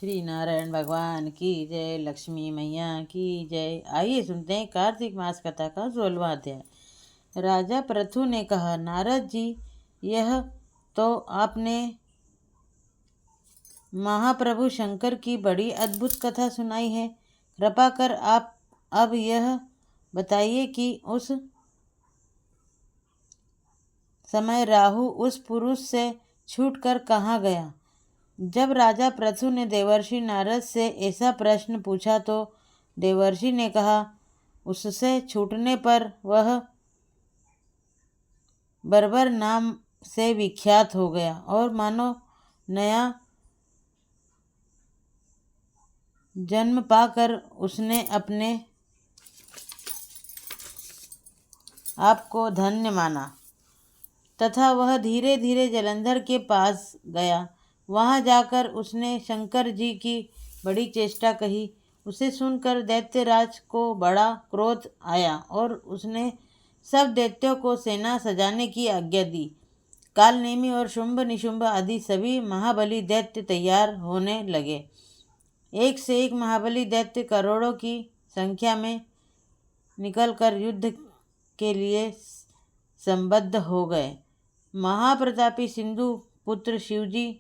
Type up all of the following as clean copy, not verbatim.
श्री नारायण भगवान की जय, लक्ष्मी मैया की जय। आइए सुनते हैं कार्तिक मास कथा का 16वां अध्याय। राजा पृथु ने कहा, नारद जी, यह तो आपने महाप्रभु शंकर की बड़ी अद्भुत कथा सुनाई है। कृपा कर आप अब यह बताइए कि उस समय राहु उस पुरुष से छूटकर कहाँ गया। जब राजा पृथु ने देवर्षि नारद से ऐसा प्रश्न पूछा तो देवर्षि ने कहा, उससे छूटने पर वह बर्बर नाम से विख्यात हो गया और मानो नया जन्म पाकर उसने अपने आप को धन्य माना तथा वह धीरे धीरे जलंधर के पास गया। वहां जाकर उसने शंकर जी की बड़ी चेष्टा कही। उसे सुनकर दैत्यराज को बड़ा क्रोध आया और उसने सब दैत्यों को सेना सजाने की आज्ञा दी। कालनेमी और शुंभ निशुंभ आदि सभी महाबली दैत्य तैयार होने लगे। एक से एक महाबली दैत्य करोड़ों की संख्या में निकलकर युद्ध के लिए संबद्ध हो गए। महाप्रतापी सिंधु पुत्र शिवजी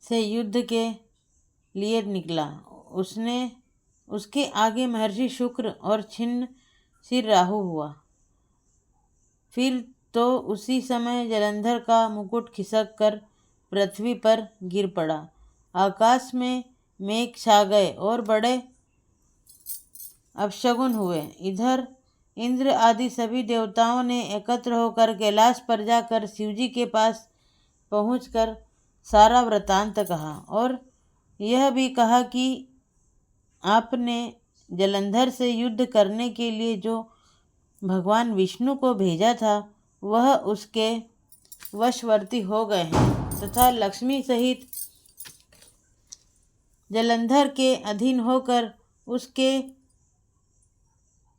से युद्ध के लिए निकला। उसके आगे महर्षि शुक्र और छिन्न सिर राहु हुआ। फिर तो उसी समय जलंधर का मुकुट खिसक कर पृथ्वी पर गिर पड़ा। आकाश में मेघ छा गए और बड़े अपशगुन हुए। इधर इंद्र आदि सभी देवताओं ने एकत्र होकर कैलाश पर जाकर शिवजी के पास पहुंचकर सारा वृतांत कहा और यह भी कहा कि आपने जलंधर से युद्ध करने के लिए जो भगवान विष्णु को भेजा था वह उसके वशवर्ती हो गए हैं तथा लक्ष्मी सहित जलंधर के अधीन होकर उसके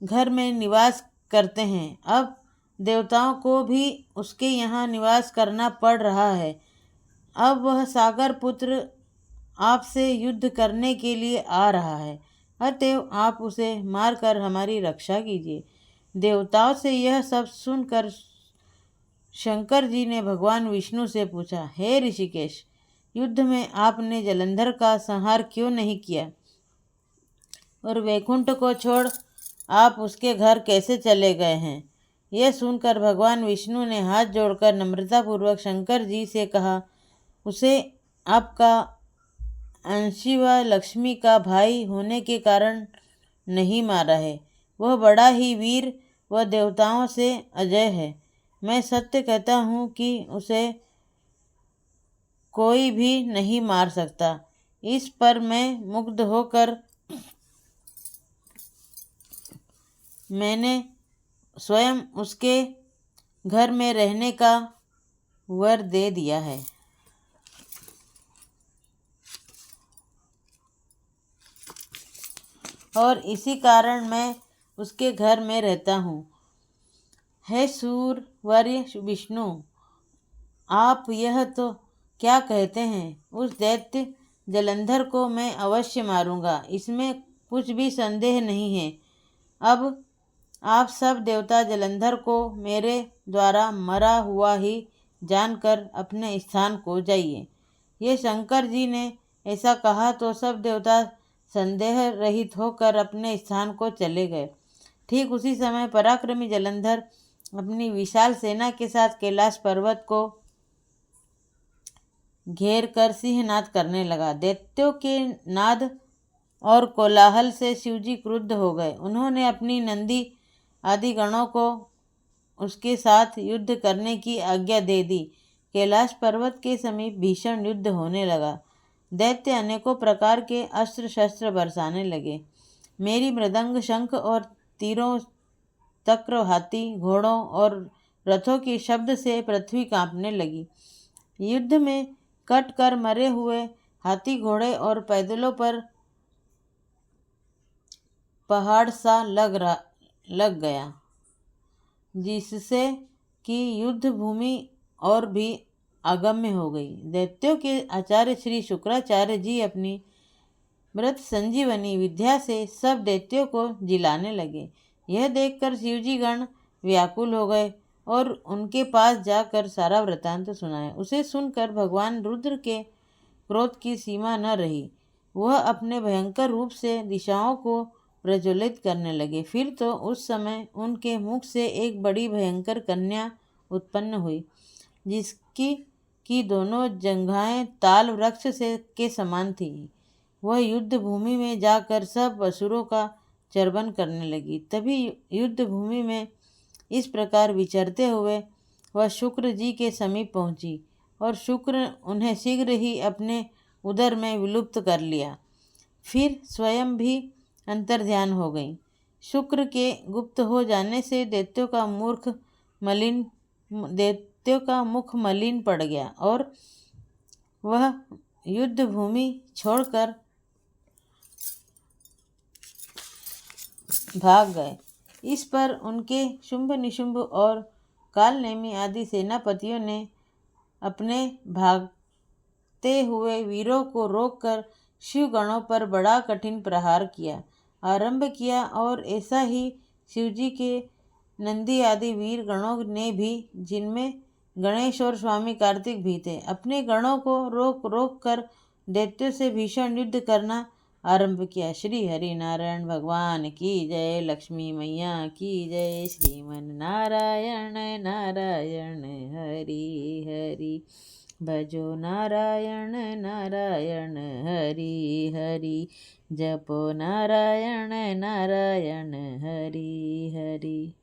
घर में निवास करते हैं। अब देवताओं को भी उसके यहाँ निवास करना पड़ रहा है। अब वह सागर पुत्र आपसे युद्ध करने के लिए आ रहा है, अतएव आप उसे मारकर हमारी रक्षा कीजिए। देवताओं से यह सब सुनकर शंकर जी ने भगवान विष्णु से पूछा, हे ऋषिकेश, युद्ध में आपने जलंधर का संहार क्यों नहीं किया और वैकुंठ को छोड़ आप उसके घर कैसे चले गए हैं। यह सुनकर भगवान विष्णु ने हाथ जोड़कर नम्रतापूर्वक शंकर जी से कहा, उसे आपका अंशी व लक्ष्मी का भाई होने के कारण नहीं मारा है। वह बड़ा ही वीर व देवताओं से अजय है। मैं सत्य कहता हूँ कि उसे कोई भी नहीं मार सकता। इस पर मैं मुग्ध होकर मैंने स्वयं उसके घर में रहने का वर दे दिया है। और इसी कारण मैं उसके घर में रहता हूँ। हे सूरवर्य विष्णु, आप यह तो क्या कहते हैं। उस दैत्य जलंधर को मैं अवश्य मारूंगा, इसमें कुछ भी संदेह नहीं है। अब आप सब देवता जलंधर को मेरे द्वारा मरा हुआ ही जानकर अपने स्थान को जाइए। ये शंकर जी ने ऐसा कहा तो सब देवता संदेह रहित होकर अपने स्थान को चले गए। ठीक उसी समय पराक्रमी जलंधर अपनी विशाल सेना के साथ कैलाश पर्वत को घेर कर सिंहनाद करने लगा। दैत्यों के नाद और कोलाहल से शिवजी क्रुद्ध हो गए। उन्होंने अपनी नंदी आदि गणों को उसके साथ युद्ध करने की आज्ञा दे दी। कैलाश पर्वत के समीप भीषण युद्ध होने लगा। दैत्य अनेकों प्रकार के अस्त्र शस्त्र बरसाने लगे। मेरी मृदंग, शंख और तीरों, तक्र, हाथी, घोड़ों और रथों के शब्द से पृथ्वी कांपने लगी। युद्ध में कट कर मरे हुए हाथी, घोड़े और पैदलों पर पहाड़ सा लग गया, जिससे कि युद्ध भूमि और भी अगम्य हो गई। दैत्यों के आचार्य श्री शुक्राचार्य जी अपनी मृत संजीवनी विद्या से सब दैत्यों को जिलाने लगे। यह देखकर शिवजी गण व्याकुल हो गए और उनके पास जाकर सारा वृतांत सुनाया। उसे सुनकर भगवान रुद्र के क्रोध की सीमा न रही। वह अपने भयंकर रूप से दिशाओं को प्रज्वलित करने लगे। फिर तो उस समय उनके मुख से एक बड़ी भयंकर कन्या उत्पन्न हुई, जिसकी की दोनों जंघाएं ताल वृक्ष से के समान थी। वह युद्ध भूमि में जाकर सब असुरों का चर्वण करने लगी। तभी युद्ध भूमि में इस प्रकार विचरते हुए वह शुक्र जी के समीप पहुंची और शुक्र उन्हें शीघ्र ही अपने उदर में विलुप्त कर लिया। फिर स्वयं भी अंतर्ध्यान हो गई। शुक्र के गुप्त हो जाने से दैत्यों का मुख मलिन पड़ गया और वह युद्ध भूमि छोड़कर भाग गए। इस पर उनके शुंभ निशुंभ और कालनेमी आदि सेनापतियों ने अपने भागते हुए वीरों को रोककर शिवगणों पर बड़ा कठिन प्रहार किया आरंभ किया, और ऐसा ही शिवजी के नंदी आदि वीर गणों ने भी, जिनमें गणेश और स्वामी कार्तिक भी थे, अपने गणों को रोक रोक कर दैत्यों से भीषण युद्ध करना आरंभ किया। श्री हरि नारायण भगवान की जय, लक्ष्मी मैया की जय। श्रीमन नारायण नारायण हरि हरि, भजो नारायण नारायण हरि हरि, जपो नारायण नारायण हरि हरि।